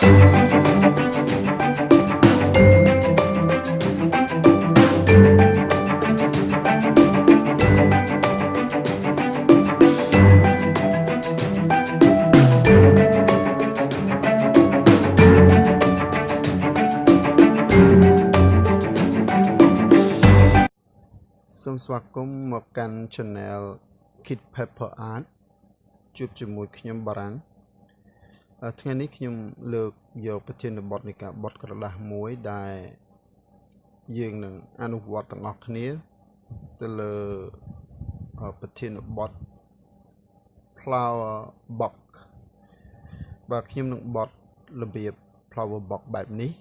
សូមស្វាគមន៍មកកាន់ Channel Kid Pepper Art ជួបជាមួយខ្ញុំបារាំងថ្ងៃនេះខ្ញុំលើកយកប្រធានបទនៃការបត់ក្រដាសមួយដែលយើងនឹងអនុវត្តទាំងអស់គ្នាទៅលើប្រធានបទ Flower Box បាទខ្ញុំនឹងបត់របៀប Flower Box បែបនេះ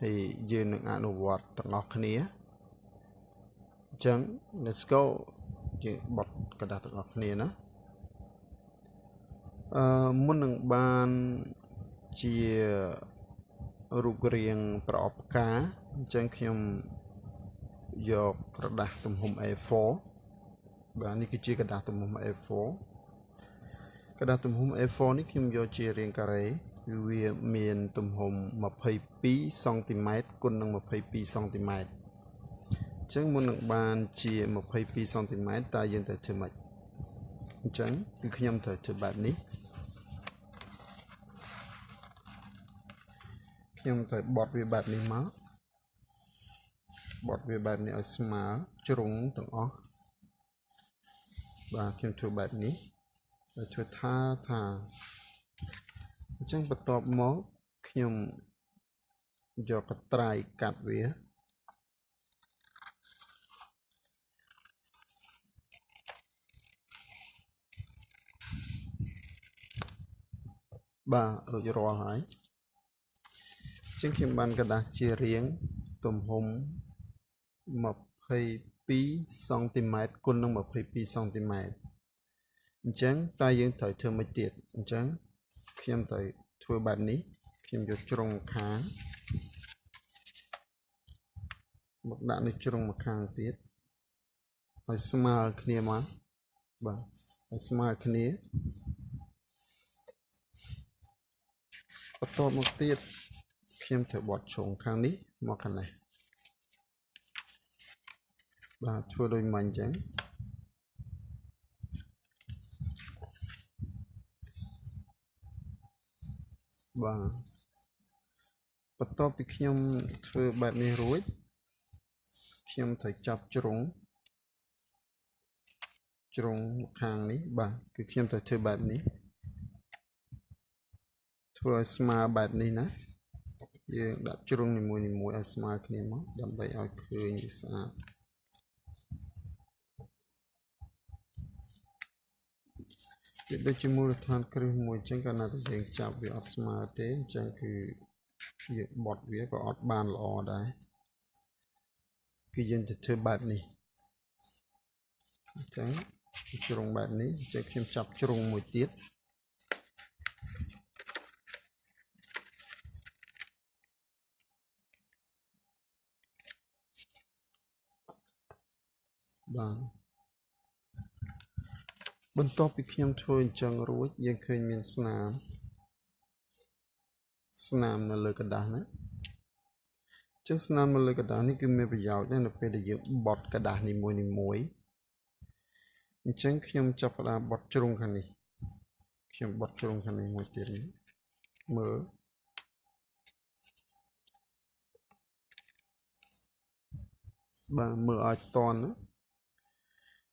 ហើយយើងនឹងអនុវត្តទាំងអស់គ្នាចឹង let's go យើងបត់กระดาษទាំងអស់គ្នាណាមុននឹងបានជារូបរាងប្រអប់ផ្កាអញ្ចឹងខ្ញុំយកក្រដាសទំហំ A4 បាទនេះគឺជាក្រដាសទំហំ A4 ក្រដាសទំហំ A4 នេះខ្ញុំយកជារាងការ៉េវាមានទំហំ22សង់ទីម៉ែត្រគុណនឹង22សង់ទីម៉ែត្រអញ្ចឹងមុននឹងបានជា22សង់ទីម៉ែត្រតើយើងត្រូវធ្វើម៉េចអញ្ចឹងគឺខ្ញុំត្រូវធ្វើបែបនេះខ្ញុំត្រូវបត់វាបែបនេះមកបត់វាបែបនេះឲ្យស្មើជ្រុងទាំងអស់បាទខ្ញុំធ្វើបែបនេះហើយធ្វើថាអញ្ចឹងបន្ទាប់មកខ្ញុំយកកត្រៃកាត់វាបាទរួចរាល់ហើយអញ្ចឹងខ្ញុំបានក្រដាសជារាងទំហំ22សង់ទីម៉ែត្រគុណនឹង22សង់ទីម៉ែត្រអញ្ចឹងតើយើងត្រូវធ្វើម៉េចទៀតអញ្ចឹងខ្ញុំត្រូវធ្វើបែបនេះខ្ញុំយកជ្រុងម្ខាងមកដាក់នៅជ្រុងម្ខាងទៀតឲ្យស្មើគ្នាមកបាទឲ្យស្មើគ្នាបន្ទាប់មកទៀតខ្ញុំត្រូវបត់ជ្រុងខាងនេះមកខាងនេះបាទធ្វើដូចមិញអញ្ចឹងបាទបន្ទាប់ពីខ្ញុំធ្វើបែបនេះរួចខ្ញុំត្រូវចាប់ជ្រុងខាងនេះបាទគឺខ្ញុំត្រូវធ្វើបែបនេះធ្វើឲ្យស្មើបែបនេះណាយើងដាក់ជ្រុងនីមួយៗឲ្យស្មើគ្នាមកដើម្បីឲ្យឃើញវាស្អាតវាដូចជាមូលដ្ឋានគ្រឹះមួយអញ្ចឹងកាលណាតែយើងចាប់វាអត់ស្មើទេអញ្ចឹងគឺយើងបត់វាក៏អត់បានល្អដែរគឺយើងទៅធ្វើបែបនេះអញ្ចឹងជ្រុងបែបនេះអញ្ចឹងខ្ញុំចាប់ជ្រុងមួយទៀតបាទបន្ទាប់ពីខ្ញុំធ្វើអញ្ចឹងរួចយើងឃើញមានស្នាមនៅលើกระดาษណាអញ្ចឹងស្នាមនៅលើกระดาษនេះគឺមានប្រយោជន៍ដែរនៅពេលដែលយើងបត់กระดาษនីមួយអញ្ចឹងខ្ញុំចាប់ផ្ដើមបត់ជ្រុងខាងនេះខ្ញុំបត់ជ្រុងខាងនេះមួយទៀតនេះមើលបាទមើលឲ្យតន់ណា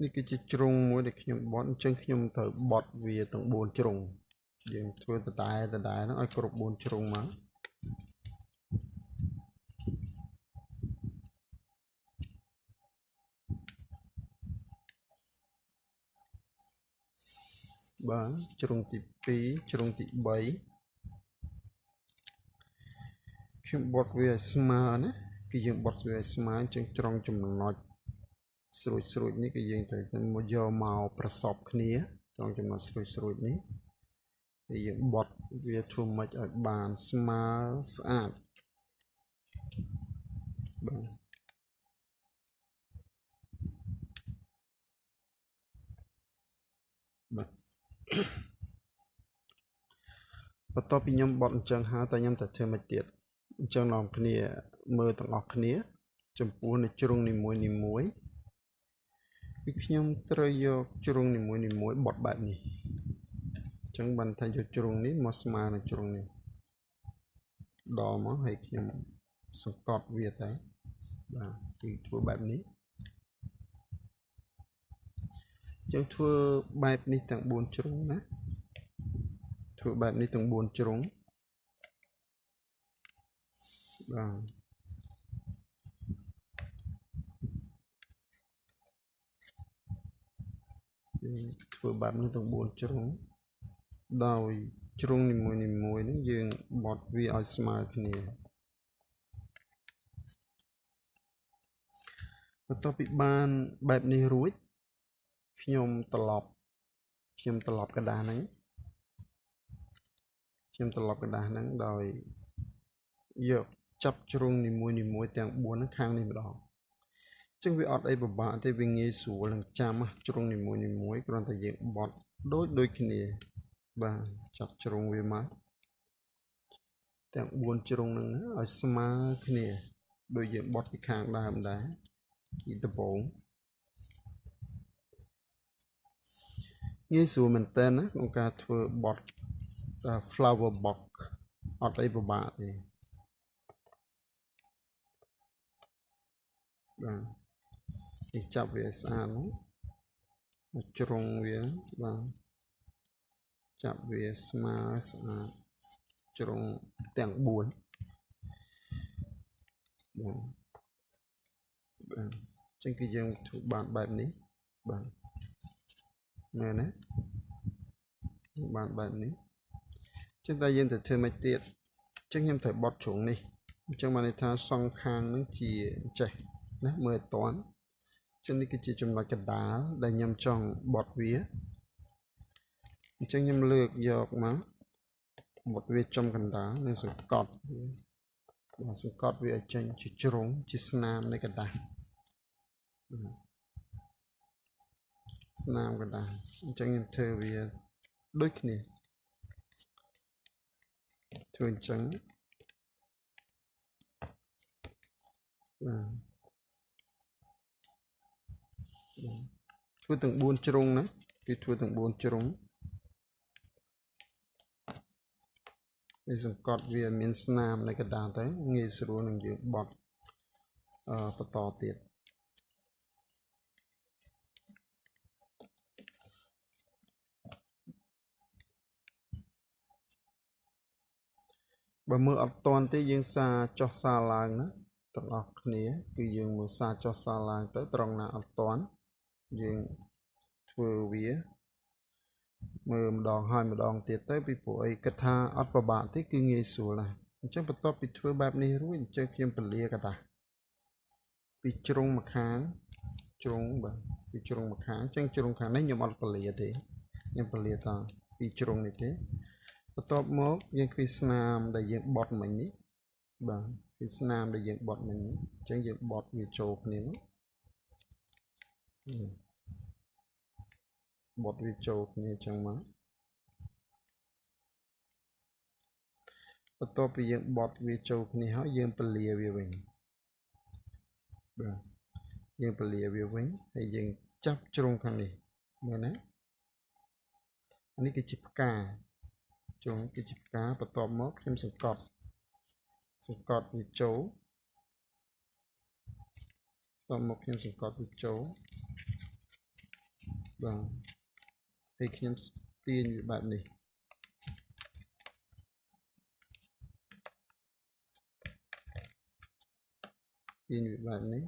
នេះគឺជាជ្រុងមួយដែលខ្ញុំបត់អញ្ចឹងខ្ញុំត្រូវបត់វាទាំង4ជ្រុងយើងធ្វើដដែលហ្នឹងឲ្យគ្រប់4ជ្រុងមកបាទជ្រុងទី2ជ្រុងទី3ខ្ញុំបត់វាឲ្យស្មើណាគឺយើងបត់វាឲ្យស្មើអញ្ចឹងត្រង់ចំណុចស្រួចនេះគឺយើងត្រូវមកយកមកប្រសពគ្នាត្រង់ចំណុចស្រួចនេះហើយយើងបត់វាធ្វើម៉េចឲ្យបានស្មើស្អាតបាទ បន្ទាប់ពីខ្ញុំបត់អញ្ចឹងហើយតែខ្ញុំតែធ្វើមិនទៀតអញ្ចឹងនាំគ្នាមើលទាំងអស់គ្នាចំពោះនៅជ្រុងនីមួយគឺខ្ញុំត្រូវយកជ្រុងនីមួយបត់បែបនេះអញ្ចឹងបានថាយកជ្រុងនេះមកស្មើនឹងជ្រុងនេះដល់មកហើយខ្ញុំសង្កត់វាទៅបាទគឺធ្វើបែបនេះអញ្ចឹងធ្វើបែបនេះទាំង4ជ្រុងណាធ្វើបែបនេះទាំង4ជ្រុងបាទធ្វើបែបនេះទាំង4ជ្រុងដោយជ្រុងនីមួយហ្នឹងយើងបត់វាឲ្យស្មើគ្នាបន្ទាប់ពីបានបែបនេះរួចខ្ញុំត្រឡប់กระดาษហ្នឹងដោយយកចាប់ជ្រុងនីមួយទាំង4ហ្នឹងខាងនេះម្ដងអញ្ចឹងវាអត់អីពិបាកទេវាងាយស្រួលនឹងចាំជ្រុងនីមួយគ្រាន់តែយើងបត់ដូចគ្នាបាទចាប់ជ្រុងវាមកទាំង4ជ្រុងហ្នឹងឲ្យស្មើគ្នាដូចយើងបត់ពីខាងដើមដែរពីដំបូងងាយស្រួលមែនតើណាក្នុងការធ្វើបត់ flower box អត់អីពិបាកទេបាទយើងចាប់វាស្អាតមកជ្រុងវាបាទចាប់វាស្មើស្អាតជ្រុងទាំង4បាទអញ្ចឹងគឺយើងធ្វើបានបែបនេះបាទមែនទេបានបែបនេះអញ្ចឹងតែយើងទៅធ្វើមិនទៀតអញ្ចឹងខ្ញុំត្រូវបត់ជ្រុងនេះអញ្ចឹងបានន័យថាសងខាងនឹងជាចេះណាមើលអត់តាន់អញ្ចឹងនេះគឺជាចំណុចកណ្ដាលដែលខ្ញុំចង់បត់វាអញ្ចឹងខ្ញុំលើកយកមកបត់វាចំកណ្ដាលនិងសង្កត់វាឲ្យចេញជាជ្រុងជាស្នាមនៃកណ្ដាលស្នាមកណ្ដាលអញ្ចឹងខ្ញុំធ្វើវាដូចគ្នាធ្វើអញ្ចឹងបាទធ្វើទាំង4ជ្រុងណាគឺធ្វើទាំង4ជ្រុងវាសង្កត់វាមានស្នាមនៃកណ្ដាលទៅងាយស្រួលនឹងយើងបត់បន្តទៀតបើមើលអត់តាន់ទេយើងសារចុះសារឡើងណាទាំងអស់គ្នាគឺយើងមើលសារចុះសារឡើងទៅត្រង់ណាអត់តាន់យើងធ្វើវាមើលម្ដងហើយម្ដងទៀតទៅពីព្រោះអីគិតថាអត់ពិបាកទេគឺងាយស្រួលណាស់អញ្ចឹងបន្ទាប់ពីធ្វើបែបនេះរួចអញ្ចឹងខ្ញុំពលាកដាស់ពីជ្រុងម្ខាងជ្រុងបាទពីជ្រុងម្ខាងអញ្ចឹងជ្រុងខាងនេះខ្ញុំអត់ពលាទេខ្ញុំពលាតាពីជ្រុងនេះទេបន្ទាប់មកយើងឃើញស្នាមដែលយើងបត់មិញនេះបាទគឺស្នាមដែលយើងបត់មិញនេះអញ្ចឹងយើងបត់វាចូលគ្នាបត់វាចូលគ្នាអញ្ចឹងមកបន្ទាប់ពីយើងបត់វាចូលគ្នាហើយយើងពលាវាវិញបាទយើងពលាវាវិញហើយយើងចាប់ជ្រុងខាងនេះមើលណានេះគឺជាផ្កាជ្រុងគឺជាផ្កាបន្ទាប់មកខ្ញុំសង្កត់វាចូលបន្ទាប់មកខ្ញុំសង្កត់វាចូលបាទហើយខ្ញុំទាញវាបែបនេះទាញវាបែបនេះ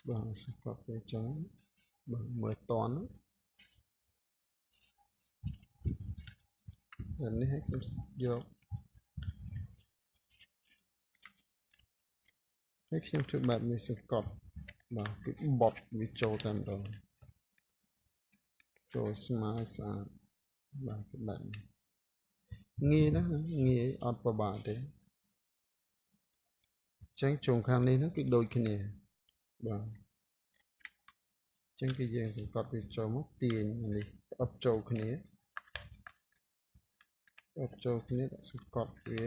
បាទសង្កត់វាចឹងបាទមើលតន់បែបនេះឲ្យខ្ញុំយកហើយខ្ញុំធ្វើបែបនេះសង្កត់បាទគឺបត់វាចូលតែម្ដងចូលស្មើស្អាតបាទគឺបែបនេះងាយណាស់ងាយអត់ពិបាកទេអញ្ចឹងជ្រុងខាងនេះគឺដូចគ្នាបាទអញ្ ចឹងគឺយើងសង្កត់វាចូលមកទាញនេះអបចូលគ្នាដាក់សង្កត់វា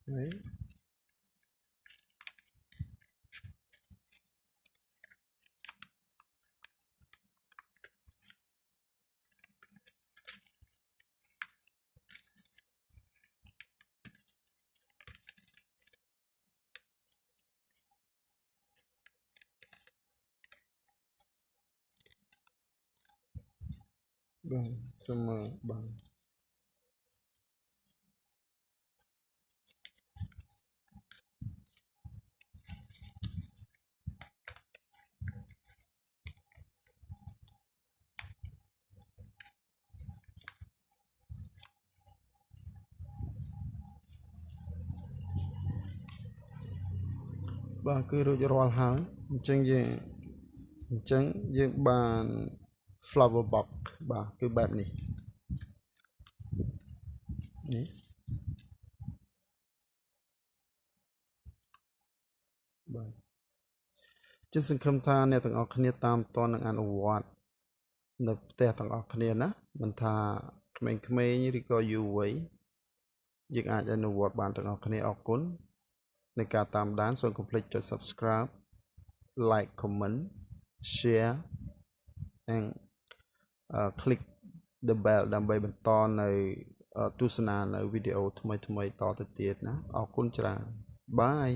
ហើយបាទស្មើបាទបាទគឺរួចរាល់ហើយអញ្ចឹងយើងបាន flower box បាទគឺបែបនេះបាទចឹងសង្ឃឹមថាអ្នកទាំងអស់គ្នាតាមតននឹងអនុវត្តនៅផ្ទះទាំងអស់គ្នាណាមិនថាក្មេងៗឬក៏យុវវ័យយើងអាចអនុវត្តបានទាំងអស់គ្នាអរគុណในការតាមដានសូមកុំភ្លេចចុច subscribe like comment share and click the bell ដើម្បីបន្តនៅទស្សនានៅវីដេអូថ្មីៗតទៅទៀតណាអរគុណច្រើនបាយ